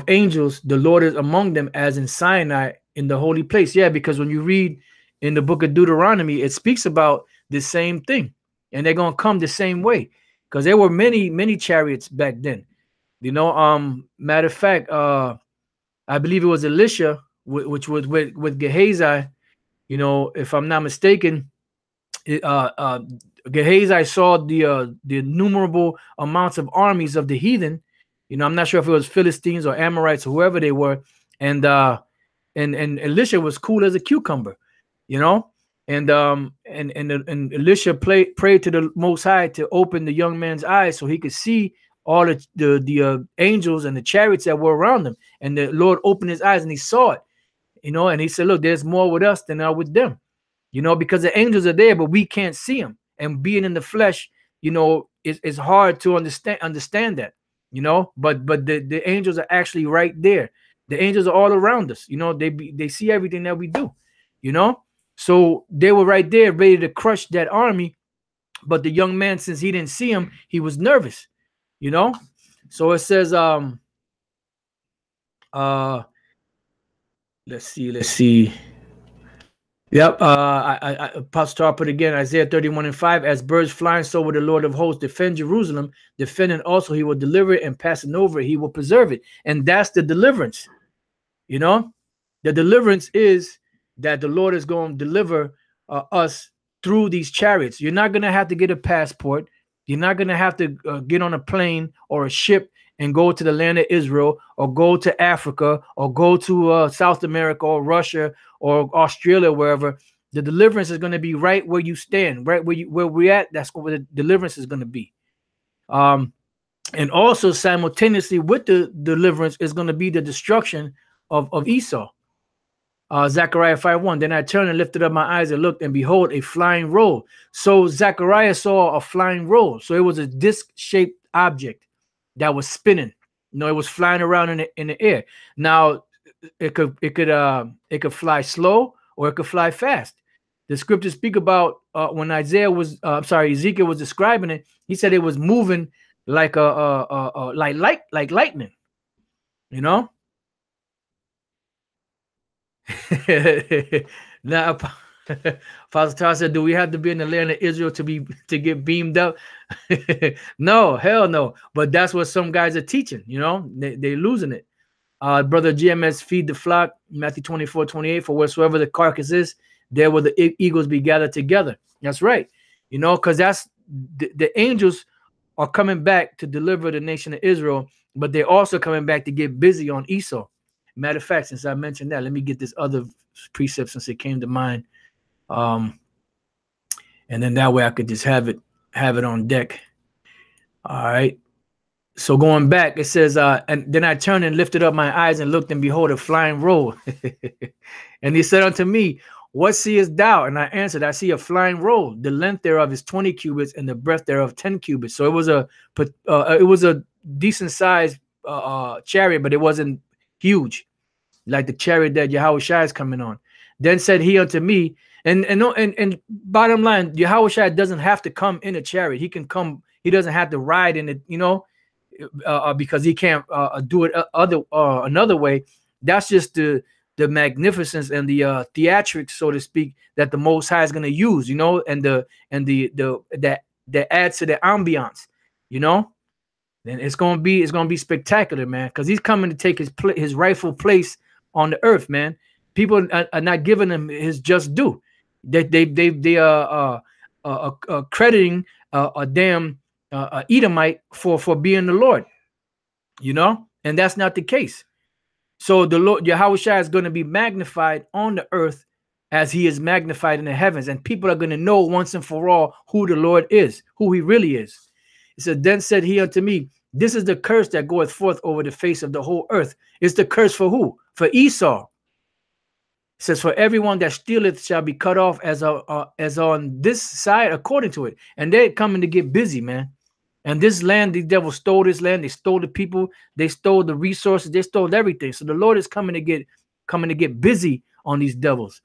angels. The Lord is among them, as in Sinai in the holy place. Yeah, because when you read in the book of Deuteronomy, it speaks about the same thing, and they're gonna come the same way, because there were many chariots back then. You know, matter of fact, I believe it was Elisha, which was with Gehazi. You know, if I'm not mistaken, Gehazi saw the innumerable amounts of armies of the heathen. You know, I'm not sure if it was Philistines or Amorites or whoever they were, and Elisha was cool as a cucumber, you know, and Elisha prayed to the Most High to open the young man's eyes so he could see all the angels and the chariots that were around him, and the Lord opened his eyes and he saw it, you know, and he said, look, there's more with us than with them, you know, because the angels are there, but we can't see them, and being in the flesh, you know, it's hard to understand that, you know, but the angels are actually right there. The angels are all around us, you know, they see everything that we do, you know, so they were right there ready to crush that army, but the young man, since he didn't see him, he was nervous. You know, so it says, let's see. Yep. Apostle put again, Isaiah 31:5, as birds flying, so will the Lord of hosts defend Jerusalem, defend it also, he will deliver it, and passing over it, he will preserve it. And that's the deliverance. You know, the deliverance is that the Lord is going to deliver us through these chariots. You're not going to have to get a passport. You're not going to have to get on a plane or a ship and go to the land of Israel or go to Africa or go to South America or Russia or Australia, wherever. The deliverance is going to be right where you stand, right where we're at. That's where the deliverance is going to be. And also simultaneously with the deliverance is going to be the destruction of Esau. Zechariah 5:1. Then I turned and lifted up my eyes and looked, and behold, a flying roll. So Zechariah saw a flying roll. So it was a disc-shaped object that was spinning. You know, it was flying around in the air. Now it could fly slow or it could fly fast. The scriptures speak about when Ezekiel was describing it. He said it was moving like like lightning. You know. Now, Pastor Todd said, "Do we have to be in the land of Israel to get beamed up?" No, hell no. But that's what some guys are teaching. You know, they're losing it. Brother GMS, feed the flock. Matthew 24:28. For wheresoever the carcass is, there will the eagles be gathered together. That's right. You know, because that's the angels are coming back to deliver the nation of Israel, but they're also coming back to get busy on Esau. Matter of fact, since I mentioned that, let me get this other precept since it came to mind. And then that way I could just have it on deck. All right. So going back, it says, and then I turned and lifted up my eyes and looked, and behold, a flying roll. And he said unto me, what seest thou? And I answered, I see a flying roll. The length thereof is 20 cubits, and the breadth thereof 10 cubits. So it was a decent sized chariot, but it wasn't huge, like the chariot that Yahushua is coming on. Then said he unto me, and bottom line, Yahushua doesn't have to come in a chariot. He can come. He doesn't have to ride in it, you know, because he can't do it another way. That's just the magnificence and the theatrics, so to speak, that the Most High is going to use, you know, and that adds to the ambiance, you know. And it's gonna be spectacular, man, because he's coming to take his rightful place on the earth, man. People are not giving him his just due. They are crediting a damn Edomite for being the Lord, you know, and that's not the case. So the Lord Yahushua is going to be magnified on the earth as he is magnified in the heavens, and people are going to know once and for all who the Lord is, who he really is. He said, then said he unto me, this is the curse that goeth forth over the face of the whole earth. It's the curse for who? For Esau. It says, for everyone that stealeth shall be cut off as on this side according to it. And they're coming to get busy, man. And this land, the devil stole this land. They stole the people. They stole the resources. They stole everything. So the Lord is coming to get busy on these devils.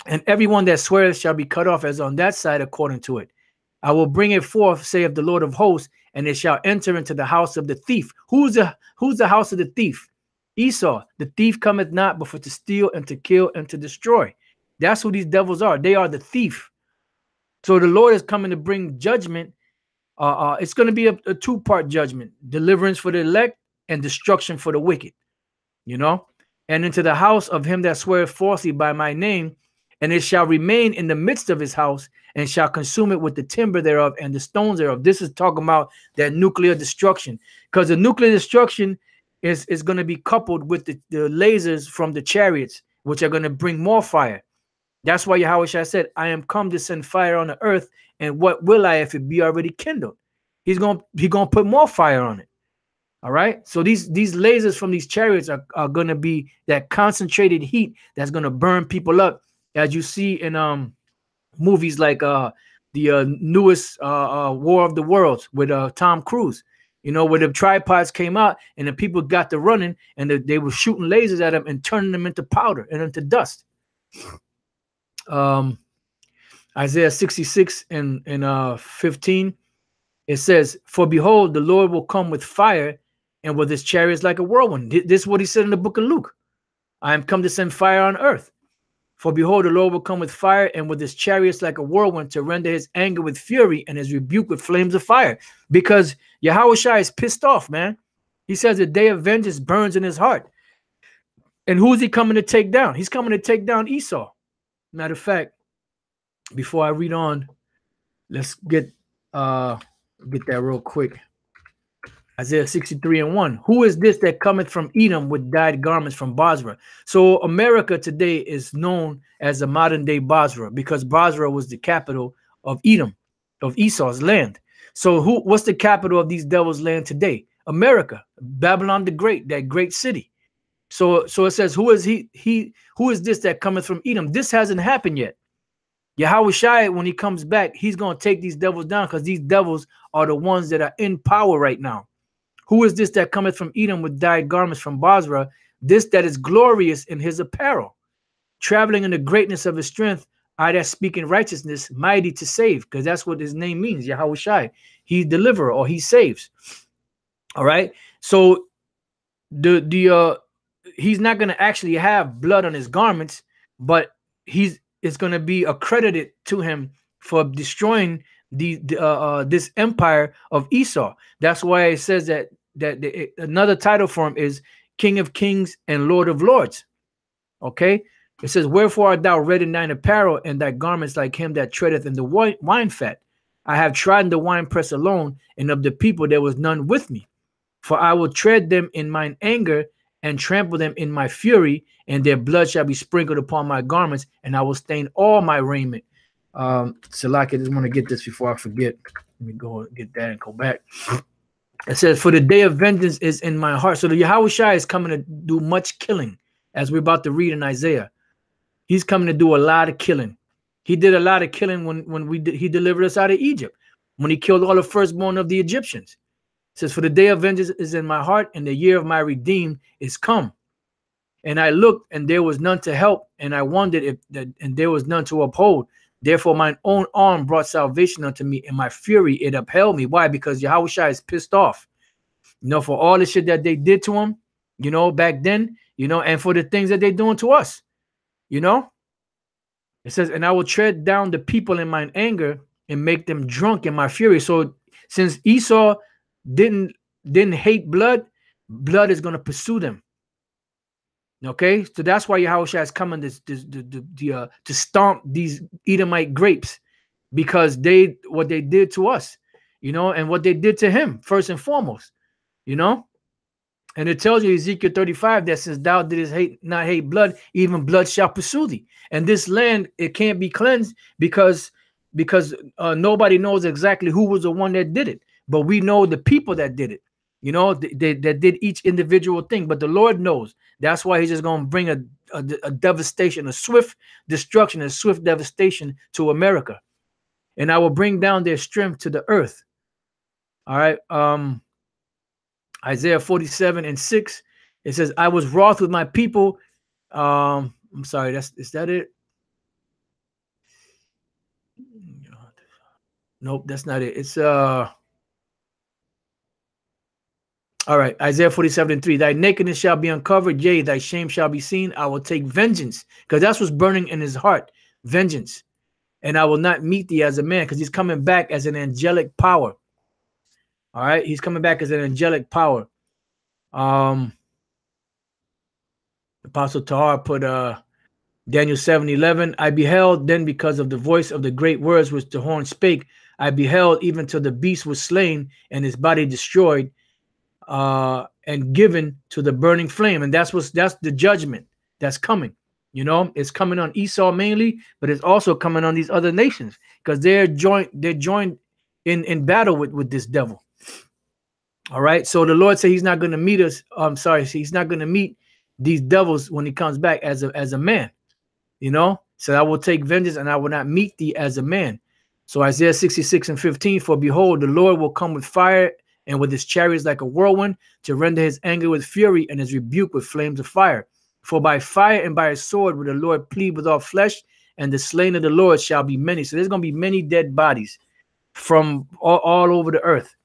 And everyone that sweareth shall be cut off as on that side according to it. I will bring it forth, saith the Lord of hosts, and it shall enter into the house of the thief. Who's the house of the thief? Esau. The thief cometh not but for to steal and to kill and to destroy. That's who these devils are. They are the thief. So the Lord is coming to bring judgment. It's going to be a two-part judgment: deliverance for the elect and destruction for the wicked. You know, and into the house of him that sweareth falsely by my name, and it shall remain in the midst of his house, and shall consume it with the timber thereof and the stones thereof. This is talking about that nuclear destruction, because the nuclear destruction is going to be coupled with the lasers from the chariots, which are going to bring more fire. That's why Yahushua said, I am come to send fire on the earth, and what will I if it be already kindled? He's going to put more fire on it. All right. So these lasers from these chariots are going to be that concentrated heat that's going to burn people up, as you see in movies like the newest War of the Worlds with Tom Cruise, you know, where the tripods came out and the people got to running and they were shooting lasers at them and turning them into powder and into dust. Isaiah 66 and 15, it says, for behold, the Lord will come with fire and with his chariots like a whirlwind. This is what he said in the book of Luke. I am come to send fire on earth. For behold, the Lord will come with fire and with his chariots like a whirlwind, to render his anger with fury and his rebuke with flames of fire. Because Yahushua is pissed off, man. He says the day of vengeance burns in his heart. And who's he coming to take down? He's coming to take down Esau. Matter of fact, before I read on, let's get that real quick. Isaiah 63:1. Who is this that cometh from Edom with dyed garments from Basra? So America today is known as the modern day Basra because Basra was the capital of Edom, of Esau's land. So what's the capital of these devils' land today? America, Babylon the Great, that great city. So it says, who is who is this that cometh from Edom? This hasn't happened yet. Yahushua, when he comes back, he's going to take these devils down because these devils are the ones that are in power right now. Who is this that cometh from Edom with dyed garments from Basra? This that is glorious in his apparel, traveling in the greatness of his strength, I that speak in righteousness, mighty to save, because that's what his name means, Yahushua. He deliverer or he saves. All right. So he's not going to actually have blood on his garments, but it's going to be accredited to him for destroying this empire of Esau. That's why it says that another title for him is King of Kings and Lord of Lords. Okay, it says, wherefore art thou red in thine apparel, and thy garments like him that treadeth in the wine fat? I have trodden the winepress alone, and of the people there was none with me. For I will tread them in mine anger, and trample them in my fury, and their blood shall be sprinkled upon my garments, and I will stain all my raiment. Salaki, I just want to get this before I forget. Let me go and get that and go back. It says, for the day of vengeance is in my heart. So the Yahushua is coming to do much killing, as we're about to read in Isaiah. He's coming to do a lot of killing. He did a lot of killing when he delivered us out of Egypt, when he killed all the firstborn of the Egyptians. It says, for the day of vengeance is in my heart, and the year of my redeemed is come. And I looked, and there was none to help, and I wondered and there was none to uphold. Therefore, mine own arm brought salvation unto me, and my fury it upheld me. Why? Because Yahushua is pissed off, for all the shit that they did to him, back then, and for the things that they're doing to us, It says, and I will tread down the people in mine anger and make them drunk in my fury. So since Esau didn't hate blood is going to pursue them. Okay, so that's why Yahushua is coming to stomp these Edomite grapes, because what they did to us, and what they did to him first and foremost, And it tells you Ezekiel 35 that since thou didst not hate blood, even blood shall pursue thee. And this land, it can't be cleansed because nobody knows exactly who was the one that did it, but we know the people that did it. That did each individual thing, but the Lord knows. That's why he's just going to bring a devastation, a swift destruction, a swift devastation to America. And I will bring down their strength to the earth. All right. Isaiah 47:6, it says, I was wroth with my people. I'm sorry, is that it? Nope, that's not it. It's all right, Isaiah 47:3. Thy nakedness shall be uncovered, yea, thy shame shall be seen. I will take vengeance, because that's what's burning in his heart, vengeance. And I will not meet thee as a man, because he's coming back as an angelic power. All right, he's coming back as an angelic power. Apostle Tahar put Daniel 7:11. I beheld then, because of the voice of the great words which the horn spake, I beheld even till the beast was slain and his body destroyed, and given to the burning flame. And that's the judgment that's coming. It's coming on Esau mainly, but it's also coming on these other nations, because they're joined in battle with this devil. All right. So the Lord said he's not going to meet us. He's not going to meet these devils when he comes back as a man. So I will take vengeance, and I will not meet thee as a man. So Isaiah 66:15, for behold, the Lord will come with fire, and with his chariots like a whirlwind, to render his anger with fury, and his rebuke with flames of fire. For by fire and by a sword will the Lord plead with all flesh, and the slain of the Lord shall be many. So there's going to be many dead bodies from all over the earth,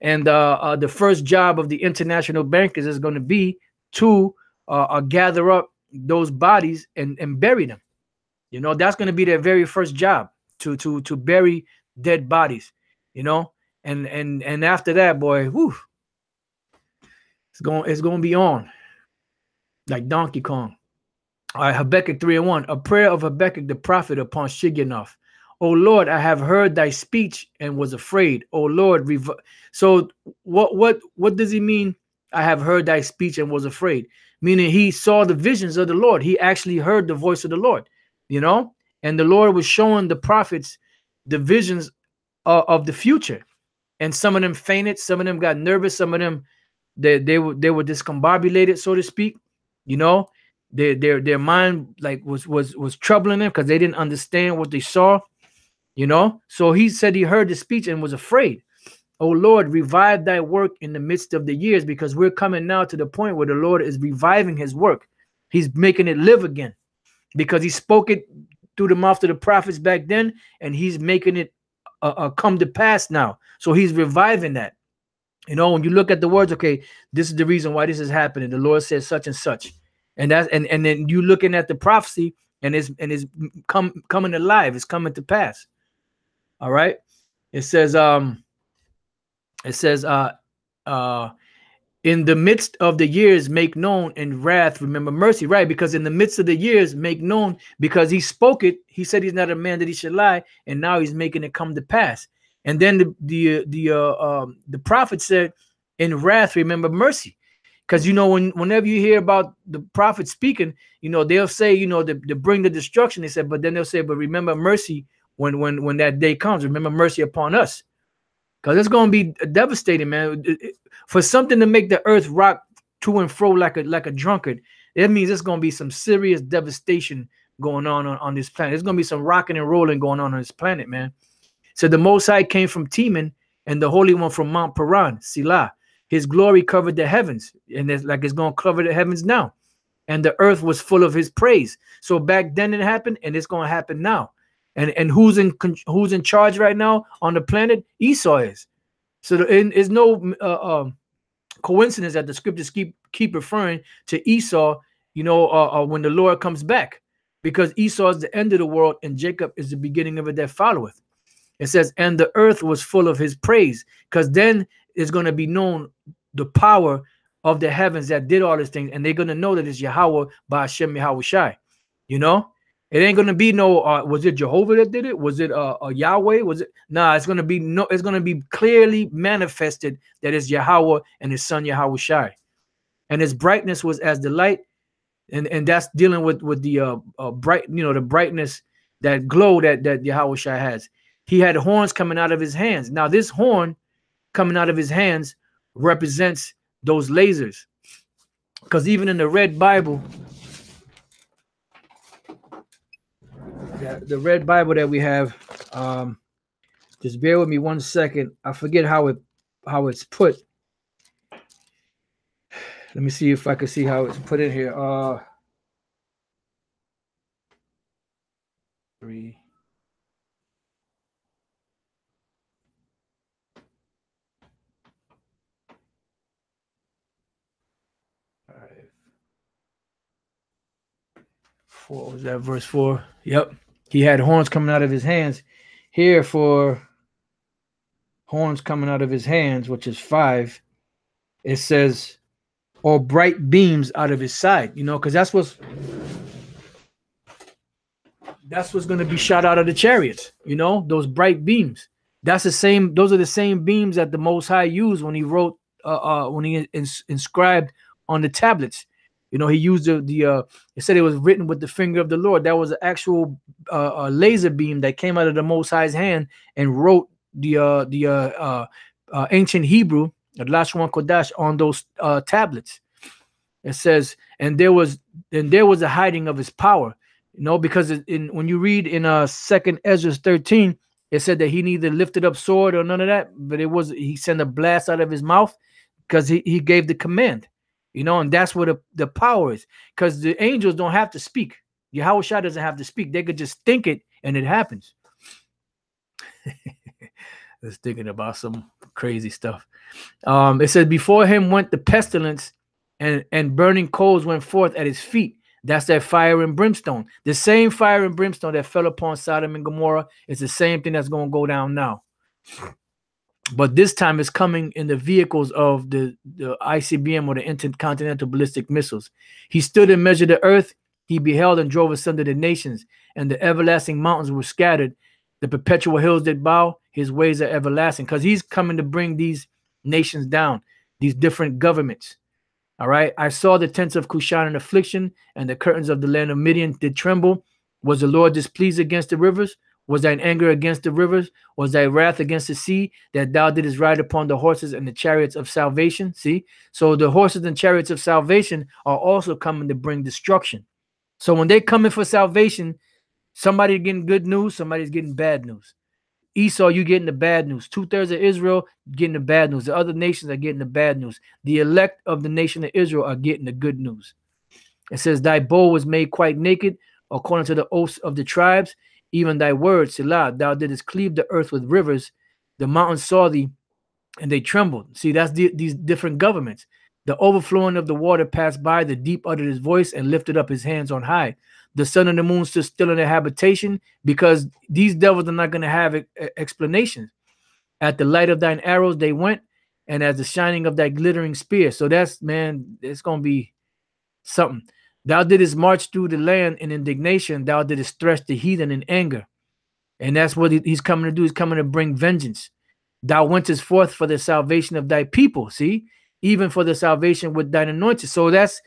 And the first job of the international bankers is going to be to gather up those bodies and bury them. That's going to be their very first job, to bury dead bodies, and after that, boy, whew, it's going to be on. like Donkey Kong. All right, Habakkuk 3:1, a prayer of Habakkuk the prophet upon Shigionoth. O Lord, I have heard thy speech and was afraid. O Lord, so what does he mean? I have heard thy speech and was afraid. Meaning he saw the visions of the Lord. He actually heard the voice of the Lord, you know, and the Lord was showing the prophets the visions of the future. And some of them fainted, some of them got nervous, some of them they were discombobulated, so to speak, you know. Their mind like was troubling them because they didn't understand what they saw, you know. So he said he heard the speech and was afraid. Oh Lord, revive thy work in the midst of the years, because we're coming now to the point where the Lord is reviving his work. He's making it live again, because he spoke it through the mouth of the prophets back then, and he's making it come to pass now. So he's reviving that. You know, when you look at the words, okay, this is the reason why this is happening. The Lord says such and such, and that's and then you looking at the prophecy, and it's coming alive. It's coming to pass. All right. It says in the midst of the years make known, in wrath remember mercy. Right, because in the midst of the years make known, because he spoke it. He said he's not a man that he should lie, and now he's making it come to pass. And then the prophet said, in wrath remember mercy. Because, you know, whenever you hear about the prophet speaking, you know, they'll say, you know, to bring the destruction. They said, but then they'll say, but remember mercy when that day comes. Remember mercy upon us. Because it's going to be devastating, man. For something to make the earth rock to and fro like a drunkard, it means there's going to be some serious devastation going on this planet. There's going to be some rocking and rolling going on this planet, man. So the Most High came from Teman, and the Holy One from Mount Paran, Selah. His glory covered the heavens, and it's going to cover the heavens now. And the earth was full of his praise. So back then it happened, and it's going to happen now. And who's in charge right now on the planet? Esau is. So there's no coincidence that the scriptures keep referring to Esau, you know, when the Lord comes back, because Esau is the end of the world and Jacob is the beginning of it that followeth. It says, and the earth was full of his praise, because then it's going to be known the power of the heavens that did all these things, and they're going to know that it's Yahweh by Hashem Yahweh Shai. You know, it ain't going to be no, was it Jehovah that did it? Was it Yahweh? Was it? Nah, it's going to be no, it's going to be clearly manifested that it's Yahweh and his son Yahweh Shai. And his brightness was as the light, and that's dealing with the bright, you know, the brightness, that glow that Yahweh Shai has. He had horns coming out of his hands. Now, this horn coming out of his hands represents those lasers. Because even in the Red Bible, the Red Bible that we have, just bear with me 1 second. I forget how it's put. Let me see if I can see how it's put in here. 3. 4, was that verse 4? Yep. He had horns coming out of his hands. Here for horns coming out of his hands, which is 5, it says, or bright beams out of his side, you know, because that's what's going to be shot out of the chariots, you know, those bright beams. Those are the same beams that the Most High used when he wrote, when he inscribed on the tablets. You know, he used it said it was written with the finger of the Lord. That was an actual laser beam that came out of the Most High's hand and wrote the ancient Hebrew, the Lashon Kodash, on those tablets. It says, and there was a hiding of his power, you know, because when you read in 2nd Ezra 13, it said that he neither lifted up sword or none of that, but he sent a blast out of his mouth, because he gave the command. You know, and that's where the power is, because the angels don't have to speak. Yahweh Shai doesn't have to speak. They could just think it, and it happens. Just thinking about some crazy stuff. It says, before him went the pestilence, and burning coals went forth at his feet. That's that fire and brimstone. The same fire and brimstone that fell upon Sodom and Gomorrah is the same thing that's going to go down now. But this time it's coming in the vehicles of the ICBM, or the intercontinental ballistic missiles. He stood and measured the earth. He beheld and drove asunder the nations, and the everlasting mountains were scattered. The perpetual hills that bow, his ways are everlasting. Because he's coming to bring these nations down, these different governments. All right. I saw the tents of Cushan in affliction, and the curtains of the land of Midian did tremble. Was the Lord displeased against the rivers? Was thine anger against the rivers? Was thy wrath against the sea, that thou didst ride upon the horses and the chariots of salvation? See? So the horses and chariots of salvation are also coming to bring destruction. So when they come in for salvation, somebody's getting good news, somebody's getting bad news. Esau, you getting the bad news. 2/3 of Israel getting the bad news. The other nations are getting the bad news. The elect of the nation of Israel are getting the good news. It says, thy bow was made quite naked, according to the oaths of the tribes. Even thy word, Selah, thou didst cleave the earth with rivers. The mountains saw thee, and they trembled. See, that's these different governments. The overflowing of the water passed by. The deep uttered his voice and lifted up his hands on high. The sun and the moon stood still in their habitation, because these devils are not going to have explanations. At the light of thine arrows they went, and as the shining of thy glittering spear. So that's, man, it's going to be something. Thou didst march through the land in indignation. Thou didst thresh the heathen in anger. And that's what he's coming to do. He's coming to bring vengeance. Thou wentest forth for the salvation of thy people. See, even for the salvation with thine anointed. So there's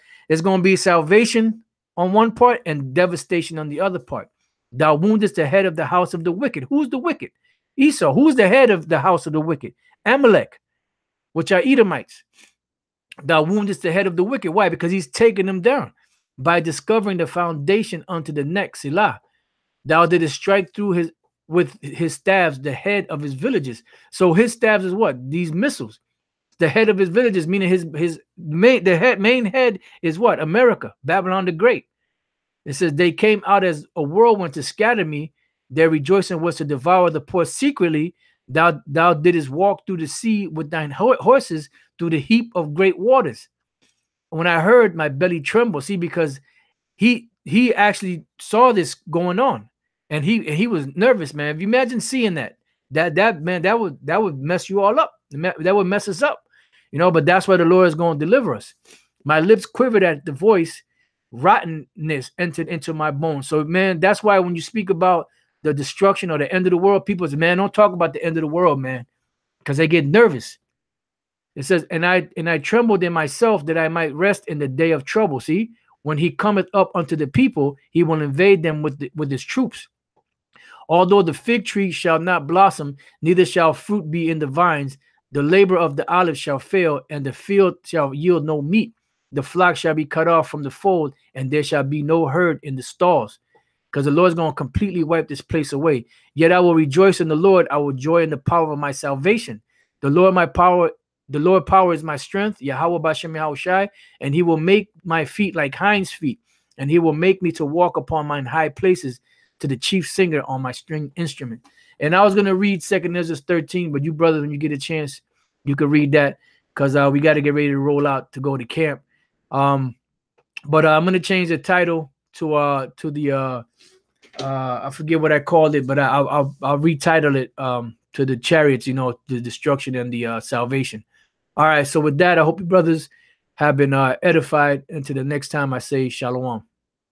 going to be salvation on one part and devastation on the other part. Thou woundest the head of the house of the wicked. Who's the wicked? Esau. Who's the head of the house of the wicked? Amalek, which are Edomites. Thou woundest the head of the wicked. Why? Because he's taking them down by discovering the foundation unto the neck. Selah. Thou didst strike through with his staves the head of his villages. So his staves is what? These missiles. The head of his villages, meaning his main head is what? America, Babylon the Great. It says they came out as a whirlwind to scatter me. Their rejoicing was to devour the poor secretly. Thou didst walk through the sea with thine horses through the heap of great waters. When I heard, my belly trembled. See, because he actually saw this going on, and he was nervous, man. If you imagine seeing that man, that would mess you all up. That would mess us up, But that's why the Lord is going to deliver us. My lips quivered at the voice. Rottenness entered into my bones. So, man, that's why when you speak about the destruction or the end of the world, people say, man, don't talk about the end of the world, man, because they get nervous. It says, and I trembled in myself that I might rest in the day of trouble. See, when he cometh up unto the people, he will invade them with his troops. Although the fig tree shall not blossom, neither shall fruit be in the vines, the labor of the olive shall fail, and the field shall yield no meat. The flock shall be cut off from the fold, and there shall be no herd in the stalls. Because the Lord's going to completely wipe this place away. Yet I will rejoice in the Lord. I will joy in the power of my salvation. The Lord power is my strength. Yahweh Bashem Yahushai, and he will make my feet like hinds' feet, and he will make me to walk upon mine high places, to the chief singer on my string instrument. And I was going to read 2 Ezra 13, but you brothers, when you get a chance, you can read that, because we got to get ready to roll out to go to camp. But I'm going to change the title to the I forget what I called it, but I'll retitle it to the chariots, the destruction and the salvation. All right, so with that, I hope you brothers have been edified. Until the next time, I say shalom.